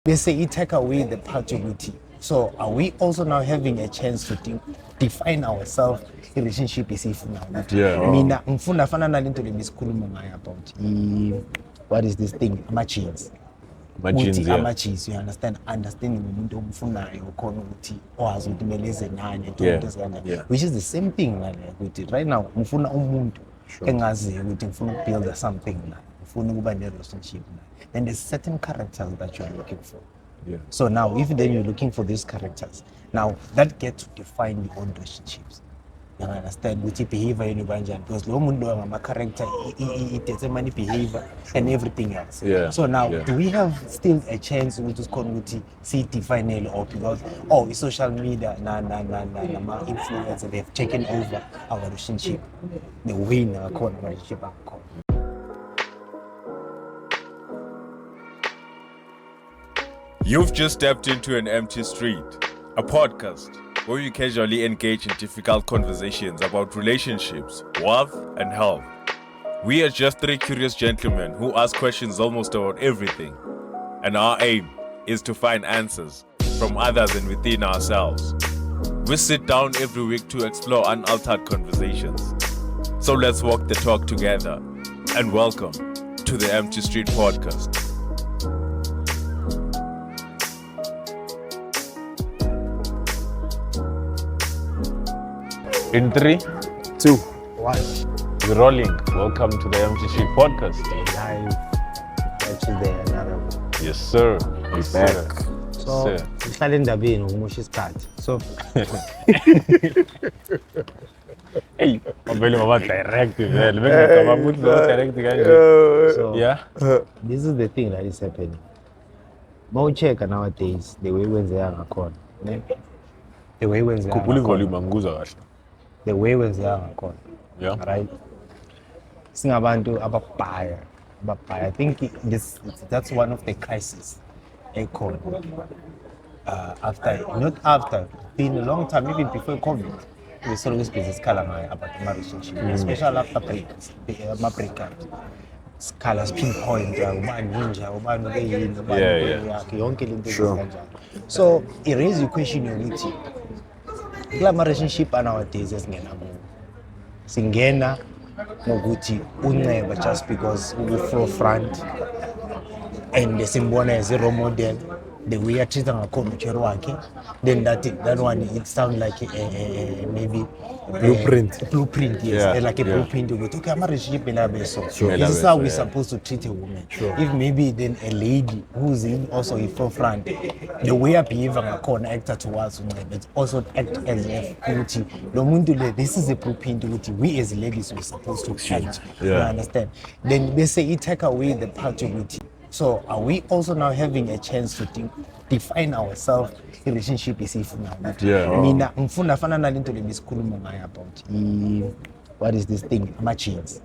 They say it take away the party. So are we also now having a chance to define ourselves relationship esifuna? Yeah. Mina ngifunda fana nalinto lebisikhuluma ngayo about what is this thing, ama-genes. Ukuthi ama-genes, you understand, understanding umuntu omfunayo khona ukuthi wazi ukuthi kumele eze nani and into ezikanje, which is the same thing like ukuthi right now ngifuna umuntu engaziyo ukuthi ngifuna ukubuilda something naye, ngifuna ukuba ne-relationship naye, then there's certain characters that you're looking for. So now if then you're looking for these characters, now that get to define your own relationships. You understand with behavior in Ubanjan, because lo muntu ngama character it determine behavior and everything else. So now do we have still a chance to see define or because social media na influencers, they have taken over our relationship, the way na relationship. You've just stepped into an empty street, a podcast where you casually engage in difficult conversations about relationships, wealth, and health. We are just three curious gentlemen who ask questions almost about everything, and our aim is to find answers from others and within ourselves. We sit down every week to explore unaltered conversations. So let's walk the talk together, and welcome to the Empty Street Podcast. In 3, 2, 1. We're rolling. Welcome to the Empty Street Podcast. Live. Actually, another one. Yes, sir. We're back. So, uhlale endabeni umusha isikhathi. So, hey, vele baba direct vele. Bengicabanga ukuthi lo direct kanje. So, yeah. This is the thing that is happening. Mawucheka nowadays the way wenzeka ngakhona, ne? The way wenzeka. Khuphula ivolume angikuzwa kahle. The way wenzeka ngakhona. Yeah. Right? Singabantu ababhaya. I think that's one of the crises ekhona. Been a long time, even before COVID, we saw this business about my relationship, especially after breakup. Scholars pinpoint ubani ninja, ubani ubeyini, ubani yakhe, yonke lento kanjalo. So it raises the question yokuthi kula relationship nowadays esingena kuwo, singena ngokuthi Nceba just because uku-forefront and simbona as a role model, the way I treat ngakhona wakhe, then that one it sounds like maybe blueprint, yes, like a blueprint. Okay, I'm a relationship this is how we're supposed to treat a woman. If maybe then a lady who's in also in forefront, the way I behave ngakhona act towards but also act as if this is a blueprint we as ladies we're supposed to change. You understand? Then they say it take away the party. So are we also now having a chance to define ourselves relationship esifuna? Mina ngifunda fana nalinto lebisikhuluma ngayo about what is this thing, ama-genes.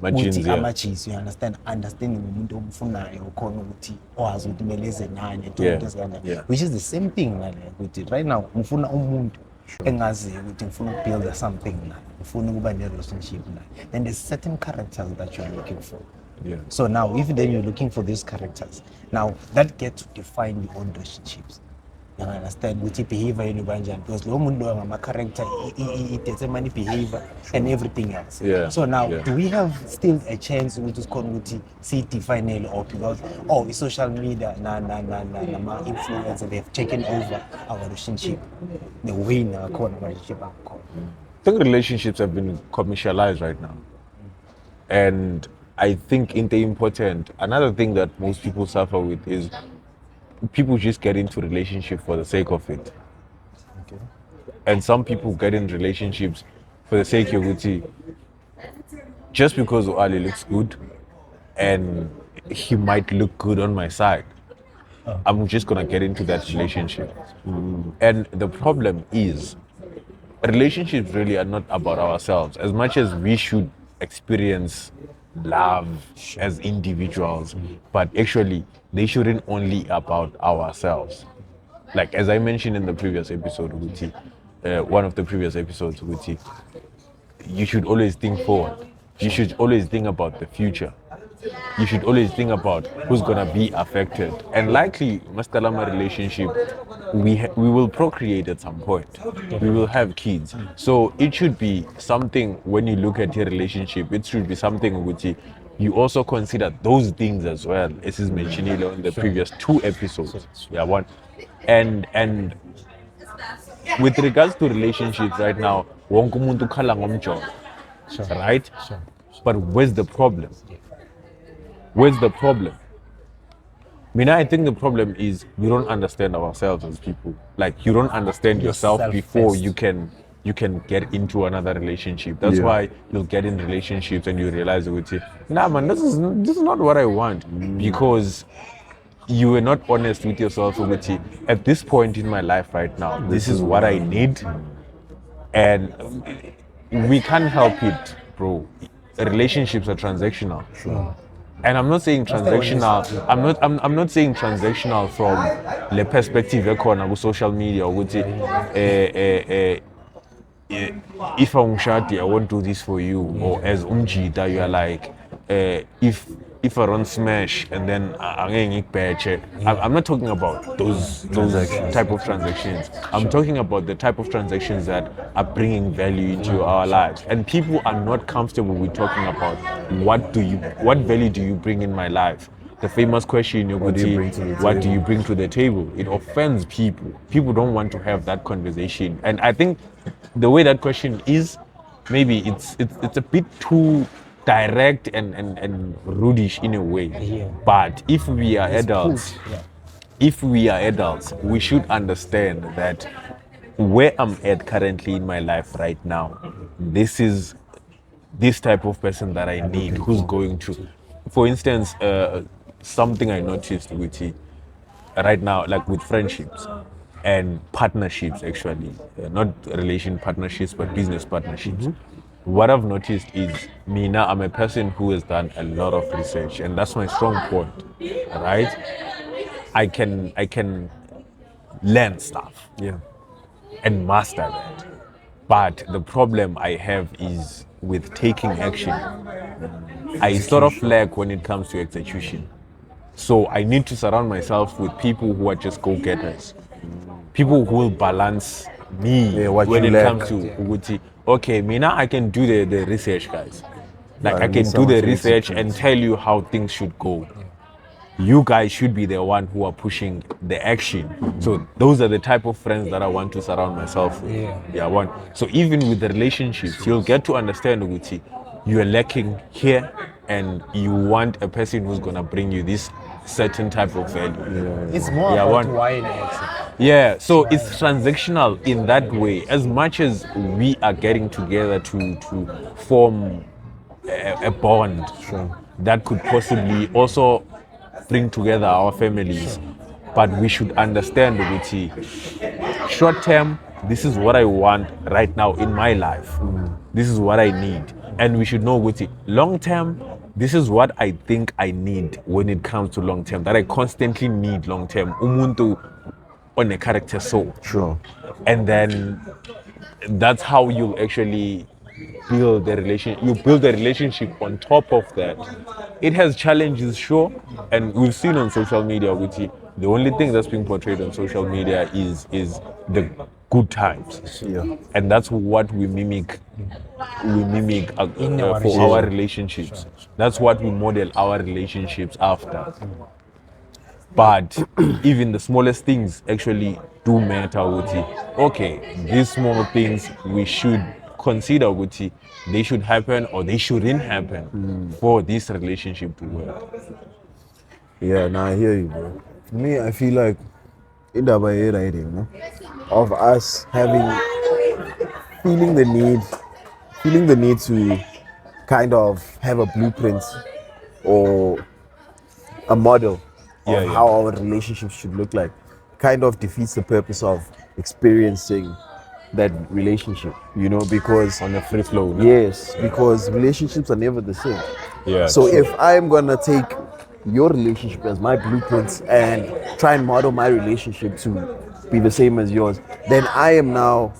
Ama-genes, you understand, understanding umuntu omfunayo khona ukuthi wazi ukuthi kumele eze nani and into ezikanje, which is the same thing like ukuthi right now ngifuna umuntu engaziyo ukuthi ngifuna ukubuilda something naye, ngifuna ukuba ne-relationship naye, then there's certain characters that you're looking for. So now if then you're looking for these characters, now that get to define your own relationships. You understand with behavior in Ubanjan, because lo muntu ngama character it determine behavior and everything else. So now do we have still a chance to see define or because social media na influencers, they have taken over our relationship, the way na relationship. I think relationships have been commercialized right now, and I think another thing that most people suffer with is people just get into relationship for the sake of it. Okay. And some people get in relationships for the sake of it. Just because Ali looks good and he might look good on my side, I'm just gonna get into that relationship. And the problem is, relationships really are not about ourselves. As much as we should experience love as individuals, but actually they shouldn't only about ourselves. Like as I mentioned in the previous episode, one of the previous episodes, you should always think forward. You should always think about the future. you should always think about who's gonna be affected. And likely, Mastalama relationship, we will procreate at some point. We will have kids. So it should be something when you look at your relationship. It should be something which you also consider those things as well, as is mentioned in the previous 2 episodes. Yeah, one. And with regards to relationships right now, wonke umuntu ukhala ngomjovo, right? But where's the problem? Where's the problem? I think the problem is you don't understand ourselves as people. Like you don't understand yourself before first. you can get into another relationship. That's why you'll get in relationships and you realize nah man, this is not what I want. Because you were not honest with yourself with at this point in my life right now, this is what I need. And we can't help it, bro. Relationships are transactional. And I'm not saying transactional. I'm not saying transactional from the perspective of social media. If I'm shady, I won't do this for you. Or as umjita, you are like, if I run smash and then I'm not talking about those type of transactions. I'm talking about the type of transactions that are bringing value into our lives. And people are not comfortable with talking about what value do you bring in my life? The famous question, what do you bring to the table? It offends people. People don't want to have that conversation. And I think the way that question is, maybe it's a bit too direct and rudish in a way. Yeah. But if we are adults, we should understand that where I'm at currently in my life right now, this is this type of person that I need, who's going to, for instance, something I noticed with right now, like with friendships and partnerships, actually, not relation partnerships, but business partnerships. What I've noticed is I'm a person who has done a lot of research, and that's my strong point, right? I can learn stuff, and master that. But the problem I have is with taking action. I sort of lack when it comes to execution. So I need to surround myself with people who are just go-getters. People who will balance me when it comes to Uguti. Okay, I can do the research, guys. Like I can do the research and tell you how things should go. You guys should be the one who are pushing the action. So those are the type of friends that I want to surround myself with. One. So even with the relationships, you'll get to understand Uguti. You are lacking here, and you want a person who's gonna bring you this certain type of value. It's more about wine actually. Yeah, so it's transactional in that way. As much as we are getting together to form a bond that could possibly also bring together our families, but we should understand that short term, this is what I want right now in my life. This is what I need. And we should know long term, this is what I think I need when it comes to long term, that I constantly need long term. Umuntu on a character soul. Sure. And then that's how you actually build the relation. You build the relationship on top of that. It has challenges, sure, and we've seen on social media the only thing that's being portrayed on social media is the good times. And that's what we mimic. For our relationships. That's what we model our relationships after. But even the smallest things actually do matter. Okay, these small things we should consider they should happen or they shouldn't happen for this relationship to work. Yeah, now I hear you, bro. For me, I feel like in the way, right, of us feeling the need to kind of have a blueprint or a model of how our relationship should look like, kind of defeats the purpose of experiencing that relationship, because on a free flow. Yes, because relationships are never the same. Yeah. So if I'm gonna take your relationship as my blueprint and try and model my relationship to be the same as yours, then I am now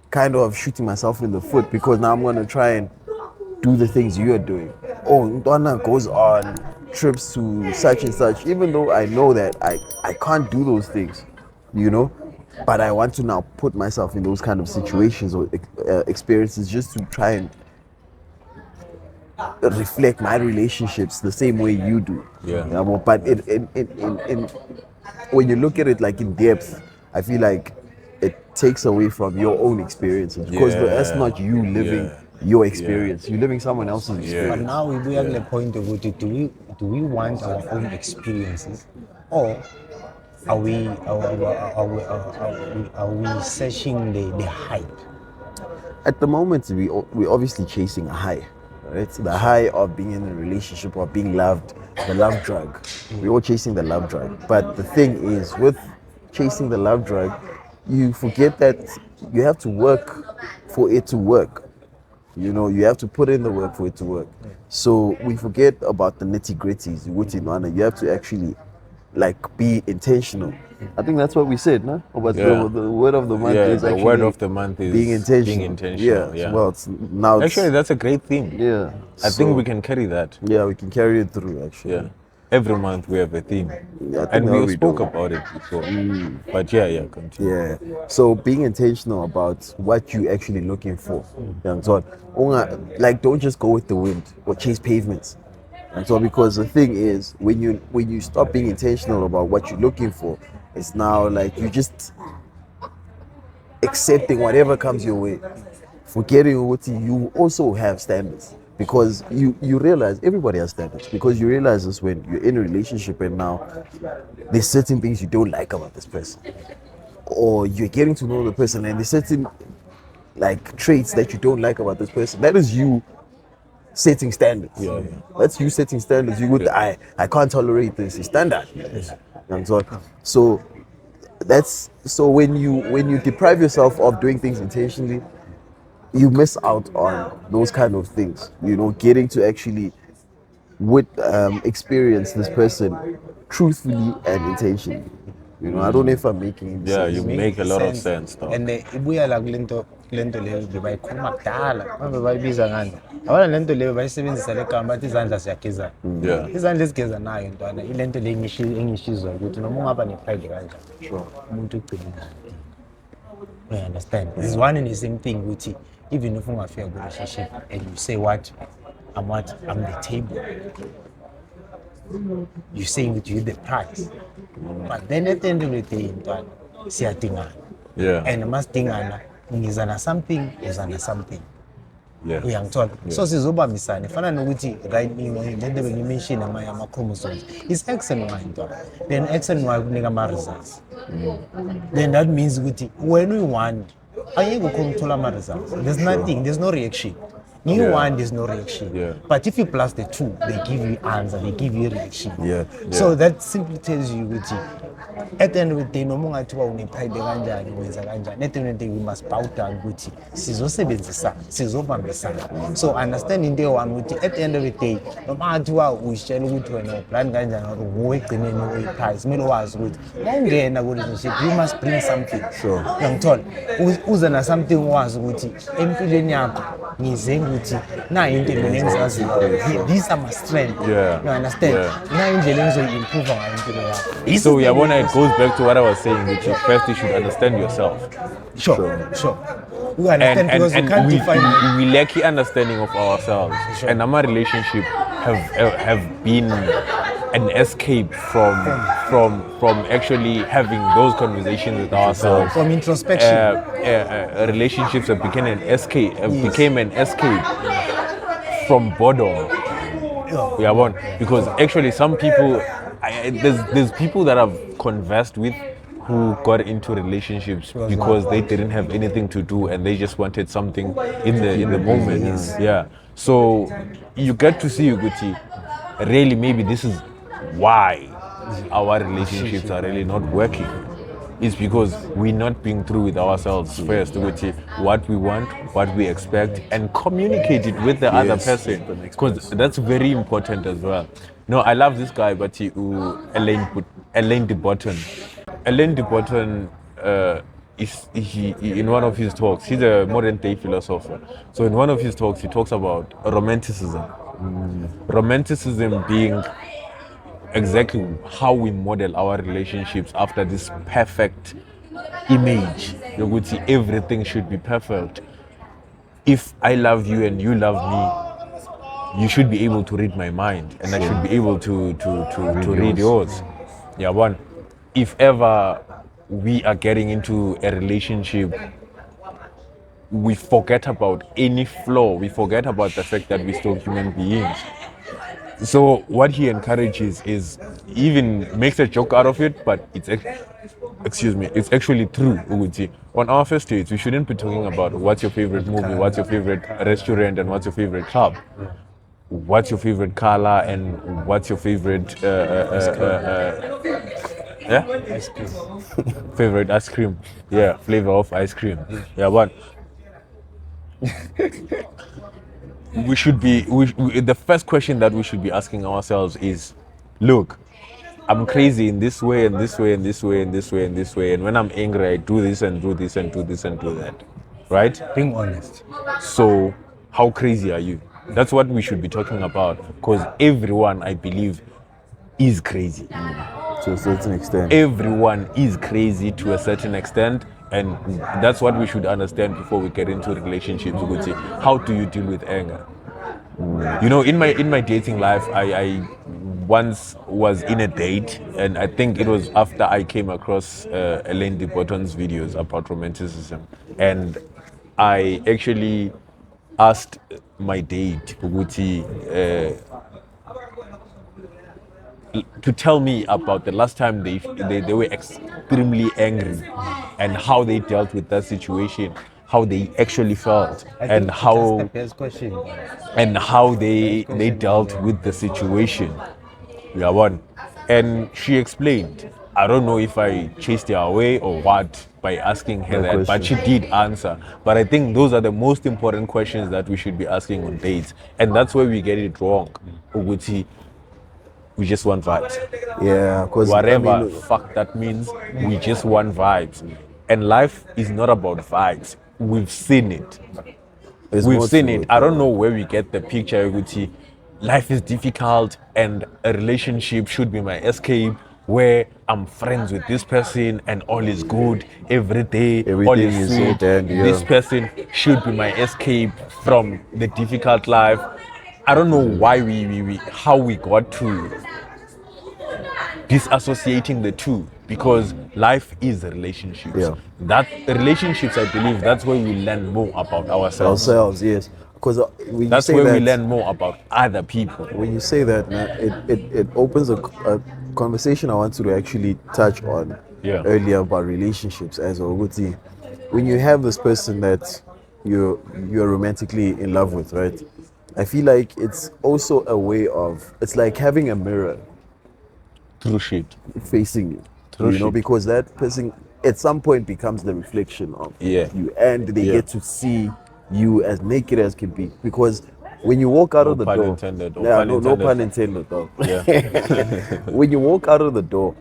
kind of shooting myself in the foot, because now I'm gonna try and do the things you are doing. oh, Ndwana goes on trips to such and such, even though I know that I can't do those things, you know, but I want to now put myself in those kind of situations or experiences just to try and reflect my relationships the same way you do. Yeah. You know, but when you look at it like in depth, I feel like it takes away from your own experiences because that's not you living your experience. You're living someone else's experience. But now we have the point of it. Do we want our own experiences, or are we searching the hype? At the moment, we're obviously chasing a high, right? The high of being in a relationship or being loved, the love drug. We're all chasing the love drug. But the thing is, with chasing the love drug, you forget that you have to work for it to work. You know, you have to put in the work for it to work. So we forget about the nitty gritties. You have to actually like be intentional. I think that's what we said, no? About the word of the month is the actually word of the month is being intentional. Being intentional. Yeah. Well, Actually, that's a great theme. Yeah. I think we can carry that. Yeah, we can carry it through actually. Yeah. Every month we have a theme. Yeah, I think And we that spoke do. about it before. But continue. Yeah. So being intentional about what you're actually looking for. And so like don't just go with the wind or chase pavements. And so because the thing is when you stop being intentional about what you're looking for, it's now like you just accepting whatever comes your way. Forgetting what you also have standards. Because you realize everybody has standards. Because you realize this when you're in a relationship and now there's certain things you don't like about this person. Or you're getting to know the person and there's certain like traits that you don't like about this person. That is you setting standards. That's you setting standards. You would I can't tolerate this. It's standard. And so that's so when you deprive yourself of doing things intentionally, you miss out on those kind of things. You know, getting to actually experience this person truthfully and intentionally. You know, I don't know if I'm making sense. You make a lot of sense though. And ibuya la kulento leyo bebayikhuluma kudala manje bayibiza ngani abana lento leyo bayisebenzisa legama bathi izandla siyagezana. Izandla ezigeza nayo ntwana ilento le engishizwa ukuthi noma ungaba nepride kanjani umuntu ugcina. You understand? It's one and the same thing ukuthi even if ungafika ku relationship and you say I'm the table, you saying that you're the price, but then at the end of the day siyadingana. And masidingana ngizana something uzana something. Uyangithola. So sizobambisana fana nokuthi right lento bengimention ama chromosomes is X and Y ntwana, then X and Y kunika ama results. Then that means ukuthi when we want ayeke ukuthola ama results, there's no reaction. One, there's no reaction. But if you plus the two, they give you answer, they give you reaction. So that simply tells you ukuthi at the end of the day noma ungathiwa unepride kanjani wenza kanjani, at the end of the day we must bow down ukuthi sizosebenzisana sizobambisana. So understand into one ukuthi at the end of the day noma ungathiwa uyishela ukuthi wena uplan kanjani or nguwe egcineni uyiprice, kumele wazi ukuthi mawungena ku relationship you must bring something. Uyangithola uze na something wazi ukuthi empilweni yakho ngize ukuthi na into mina engizaziyo, these are my strength. You understand? Na indlela engizoyi-improve ngayo impilo yakho. So it goes back to what I was saying, which is first you should understand yourself. Sure. We understand because we can't define. We lack the understanding of ourselves, and our relationship have been an escape from actually having those conversations with ourselves. From introspection. Relationships have became an escape. Became an escape from boredom. Because actually some people, there's people that I've conversed with who got into relationships because they didn't have anything to do and they just wanted something in the moment. So you get to see, Uguti, really maybe this is why our relationships are really not working. It's because we're not being true with ourselves first, which is what we want, what we expect, and communicate it with the other person. Because that's very important as well. No, I love this guy, but Alain de Botton. Alain de Botton is in one of his talks, he's a modern day philosopher. So in one of his talks, he talks about romanticism. Romanticism being exactly how we model our relationships after this perfect image. You would see everything should be perfect. If I love you and you love me, you should be able to read my mind, and I should be able to read yours. Yeah, one. If ever we are getting into a relationship, we forget about any flaw. We forget about the fact that we're still human beings. So what he encourages is, even makes a joke out of it, but it's actually true. Uguti. On our first dates, we shouldn't be talking about what's your favorite movie, what's your favorite restaurant, and what's your favorite club. What's your favorite color and what's your favorite Ice cream. favorite ice cream? Yeah, flavor of ice cream. Yeah, but the first question that we should be asking ourselves is, look, I'm crazy in this way and this way and this way and this way and this way, and when I'm angry I do this and do this and do this and do that, right? Being honest. So how crazy are you? That's what we should be talking about, because everyone, I believe, is crazy. To a certain extent. Everyone is crazy to a certain extent, and that's what we should understand before we get into relationships. We could say, how do you deal with anger? You know, in my dating life, I once was in a date, and I think it was after I came across Elaine de Botton's videos about romanticism, and I actually asked my date, Uguti, to tell me about the last time they were extremely angry and how they dealt with that situation, how they actually felt, and That's how the best question. they dealt with the situation. Yeah, one. And she explained. I don't know if I chased her away or what by asking her that, but she did answer. But I think those are the most important questions that we should be asking on dates, and that's where we get it wrong. Uguti, we just want vibes. Yeah, because Whatever fuck that means, we just want vibes. And life is not about vibes. We've seen it. We've seen it. I don't know where we get the picture. Uguti, life is difficult and a relationship should be my escape, where I'm friends with this person and all is good every day. All Everything is is sweet. so dandy, This yeah. person should be my escape from the difficult life. I don't know why how we got to disassociating the two, because life is relationships. Yeah. That relationships, I believe, that's where we learn more about ourselves. yes. Because when That's you say where that, we learn more about other people. when you say that, man, it opens a conversation I wanted to actually touch on earlier about relationships as well. When you have this person that you're romantically in love with, right? I feel like it's also a way of, it's like having a mirror True shit. facing you. True you know, shit. because that person at some point becomes the reflection of you, and they get to see you as naked as can be. Because when you walk out of the pun door, intended, or yeah, pun no intended. pun intended though. Yeah. When you walk out of the door,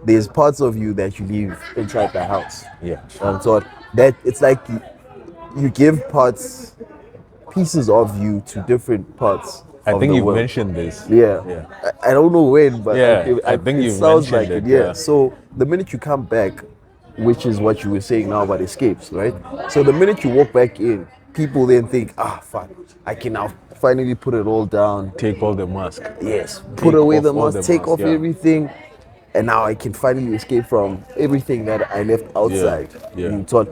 there's parts of you that you leave inside the house. Yeah. So that it's like you give pieces of you to different parts. I of think the you've world. mentioned this. Yeah. Yeah. I don't know when, but Yeah, I think it you've sounds like mentioned it. it, Yeah. yeah. So the minute you come back, which is what you were saying now about escapes, right? So the minute you walk back in, people then think, fuck, I can now finally put it all down. Take all the mask. Yes, put away off the all mask, the take mask, off yeah. everything, and now I can finally escape from everything that I left outside. yeah. And so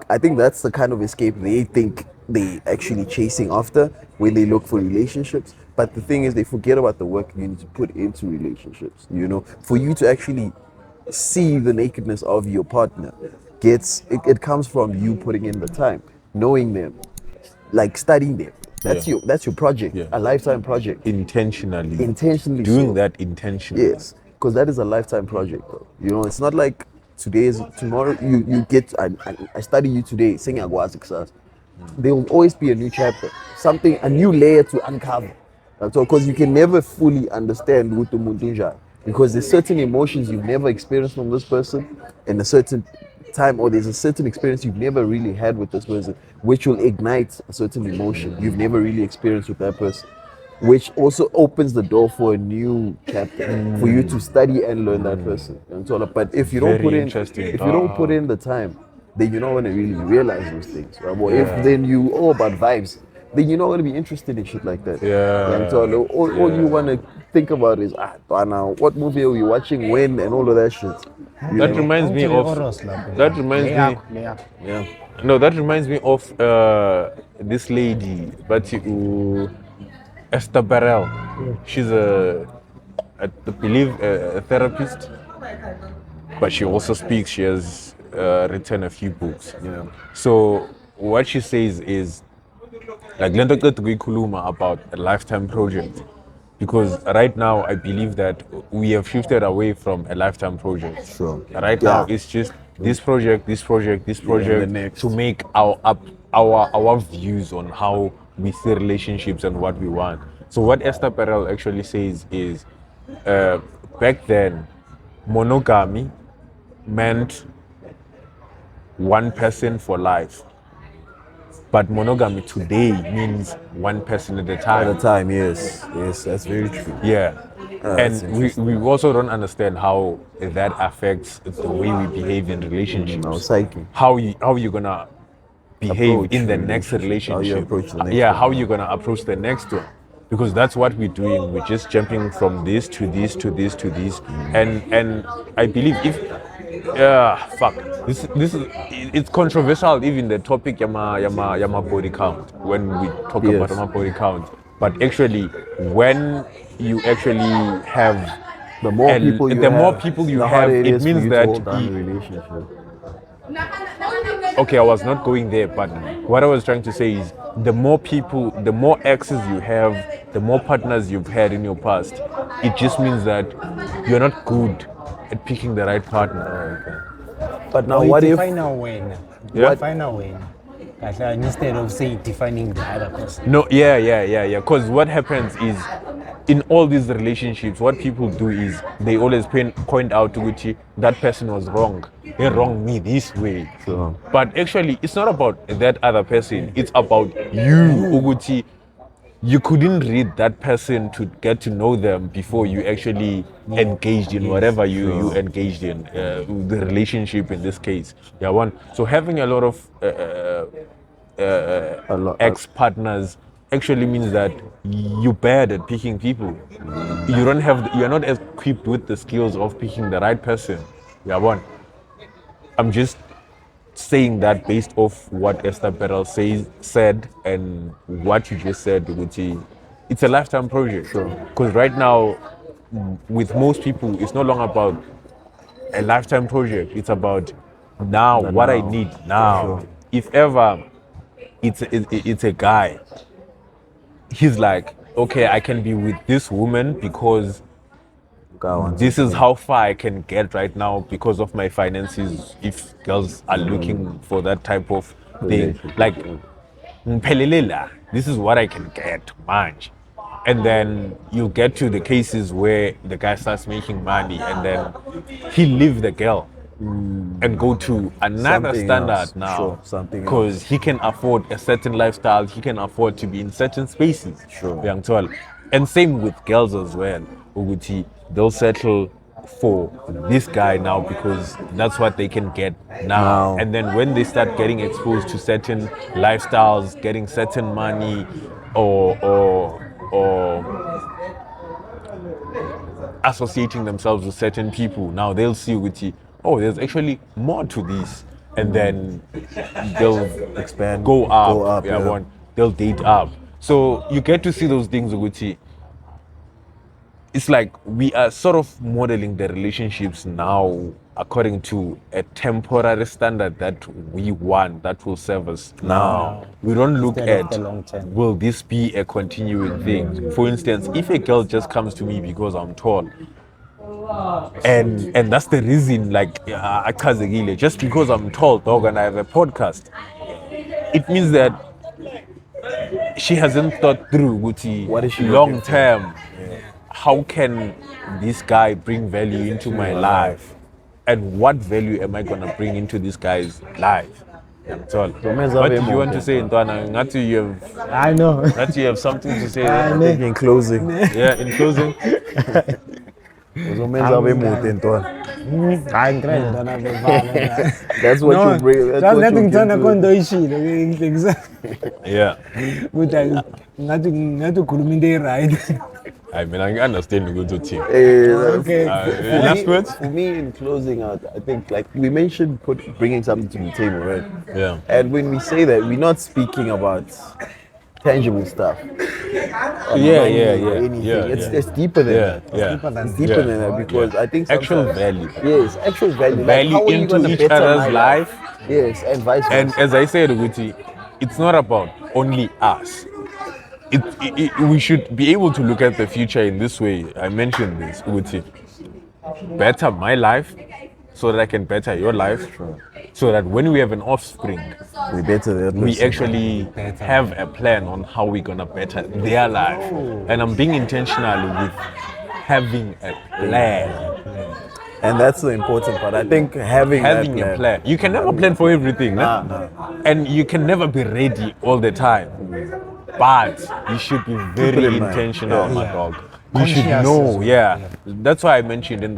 I think that's the kind of escape they think they actually chasing after when they look for relationships. But the thing is, they forget about the work you need to put into relationships. You know, for you to actually see the nakedness of your partner, it comes from you putting in the time, knowing them, like studying them. That's your project, a lifetime project. Intentionally so. doing that intentionally. Yes, because that is a lifetime project, though. You know, it's not like tomorrow. You get. I study you today. Sing Agwazi success. There will always be a new chapter, a new layer to uncover. So, because you can never fully understand Utu Mundunja, because there's certain emotions you've never experienced from this person, and a certain time, or there's a certain experience you've never really had with this person, which will ignite a certain emotion you've never really experienced with that person. which also opens the door for a new chapter for you to study and learn that person. And so, but if you don't Very put in, interesting. if you don't put in the time, then you're not going to really realize those things. Right? Or if Yeah. then you all about vibes, then you're not going to be interested in shit like that. Yeah. And so all you want to think about is now what movie are we watching, when, and all of that shit. You That know? reminds me of. That reminds me. Yeah. No, that reminds me of this lady, but Esther Barrel. She's I believe, a therapist, but she also speaks. She has written a few books. Yeah. So what she says is, like, lento qeda ukuyikhuluma about a lifetime project, because right now I believe that we have shifted away from a lifetime project. Sure. Right Yeah. now it's just this project, this project, this project, next. to make our views on how we see relationships and what we want. So what Esther Perel actually says is, back then, monogamy meant one person for life. But monogamy today means one person at a time. At a time, yes. Yes, that's very true. Yeah. That's And we also don't understand how that affects the way we behave in relationships. Our psyche. How you gonna behave Approach in the the next relationship. relationship? How you approach the next yeah, one, how yeah. you gonna approach the next one? Because that's what we're doing. We're just jumping from this to this to this to this, and I believe if fuck this is, it's controversial, even the topic yama body count, when we talk Yes. about yama body count. But actually, when you actually have The more people you the have, more people you the have, harder it it is for means you to that hold down a relationship. okay, I was not going there, but what I was trying to say is, the more people, the more exes you have, the more partners you've had in your past, it just means that you're not good at picking the right partner. But now, Or what you if? define a win? Yeah. Define a win. Instead of saying defining the other person. No, yeah. Because what happens is, in all these relationships, what people do is they always point out to Gucci, that person was wrong. They wronged me this way. Sure. But actually, it's not about that other person. It's about you, Uguchi. You couldn't read that person to get to know them before you actually engaged in whatever you engaged in, the relationship in this case. Yeah, one. So having a lot of ex-partners actually means that you're bad at picking people. You're not equipped with the skills of picking the right person. Yeah, one. I'm just saying that based off what Esther Perel said and what you just said, Uguchi. It's a lifetime project. Because right now, with most people, it's no longer about a lifetime project. It's about now, what I need now. If ever it's a guy, he's like, okay, I can be with this woman because this is how far I can get right now because of my finances. If girls are looking for that type of thing, like, "Mpelelela, this is what I can get, manj." And then you get to the cases where the guy starts making money and then he leave the girl and go to another Something standard else. now. Sure, something Because he can afford a certain lifestyle, he can afford to be in certain spaces. Sure. Young tall. And same with girls as well. Uguti, they'll settle for this guy now because that's what they can get now. And then when they start getting exposed to certain lifestyles, getting certain money, or associating themselves with certain people, now they'll see Uguti, oh, there's actually more to this. And then they'll Expand. go up. Go up, yeah. They'll date up. So you get to see those things, Uguti. It's like we are sort of modeling the relationships now according to a temporary standard that we want, that will serve us now. We don't look Instead of at, the long term. will this be a continuing thing? For instance, if a girl just comes to me because I'm tall, and that's the reason, like, achazekile, just because I'm tall, dog, and I have a podcast, it means that she hasn't thought through Guti, What is she long looking for? term. How can this guy bring value into my life? And what value am I gonna bring into this guy's life? What did you want to say, Ntwana? Ngathi I know. you have something to say. I There? know. In closing, Yeah, in closing. uzomenza abe mude Ntwana. Hayi ngicela ntwana bevala. That's what you bring. That's Just what ngathi you ngithanda give khona to. into oyishilo. Yeah. Ukuthi ngathi ukhuluma into e-right. I mean, I understand the good team. Okay. Last words? For me, in closing out, I think like we mentioned, bringing something to the table, right? Yeah. And when we say that, we're not speaking about tangible stuff. Yeah. Anything. It's deeper than that. It's deeper than that because I think actual sometimes- value. Yes, actual value. Like, Value how are you into gonna each better other's my life. Yes, and vice versa. And as I said, Uguti, it's not about only us. We should be able to look at the future in this way. I mentioned this, Uguti. Better my life so that I can better your life. So that when we have an offspring, we better that we person. actually have a plan on how we're gonna better their life. And I'm being intentional with having a plan. And that's the important part. I think having A plan. You can never plan for everything. Nah. And you can never be ready all the time. But you should be very in mind. intentional, my Yeah. dog. You should Conscious know, as well. yeah. That's why I mentioned in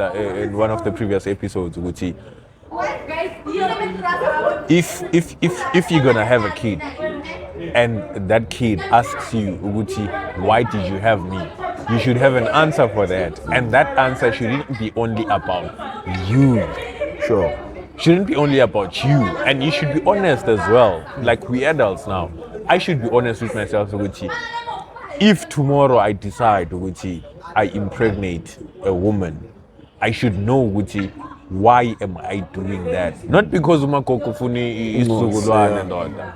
one of the previous episodes, Uguti, if you're gonna have a kid and that kid asks you, Uguti, why did you have me? You should have an answer for that. And that answer shouldn't be only about you. Sure. Shouldn't be only about you. And you should be honest as well. Like we adults now. I should be honest with myself, Uguti. If tomorrow I decide, Uguti, I impregnate a woman, I should know, Uguti, why am I doing that? Not because umakokufuni is and all that.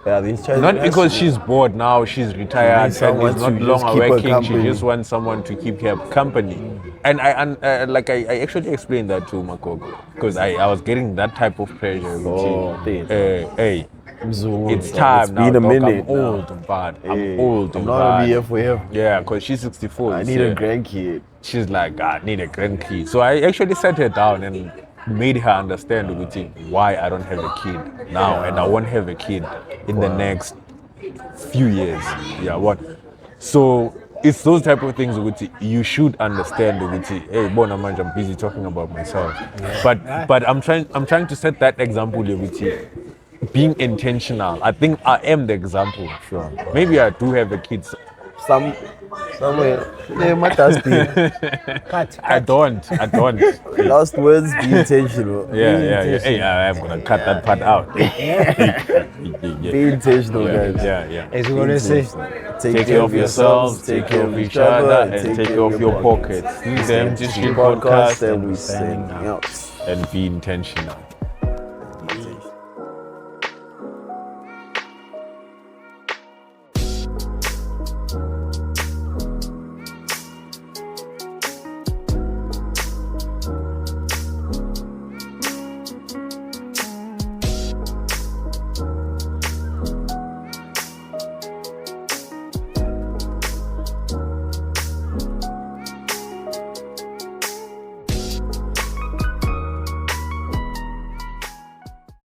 Yeah, these child Not because she's bored now, she's retired and someone is not to just longer keep her working. She company. just wants someone to keep her company. And I actually explained that to Makoko because I was getting that type of pressure. Hey, it's time now. Been a dog. minute. I'm old, but I'm old. I'm not gonna be here forever. Yeah, because she's 64. I need a grandkid. She's like, I need a grandkid. So I actually sat her down and made her understand why I don't have a kid now, and I won't have a kid in the next few years. Yeah, what? So it's those type of things which you should understand. Hey, Bonamanj, I'm busy talking about myself, but I'm trying to set that example which being intentional. I think I am the example. Sure. Maybe I do have a kid. Somewhere. Yeah, my dustbin. I don't. Last words, be intentional. Yeah. Hey, I'm gonna cut that part out. Be intentional, guys. Yeah. As you always say. Take care of yourselves, take care of each other, and take care of your pockets. This is the Empty Street Podcast, and we send out. And be intentional.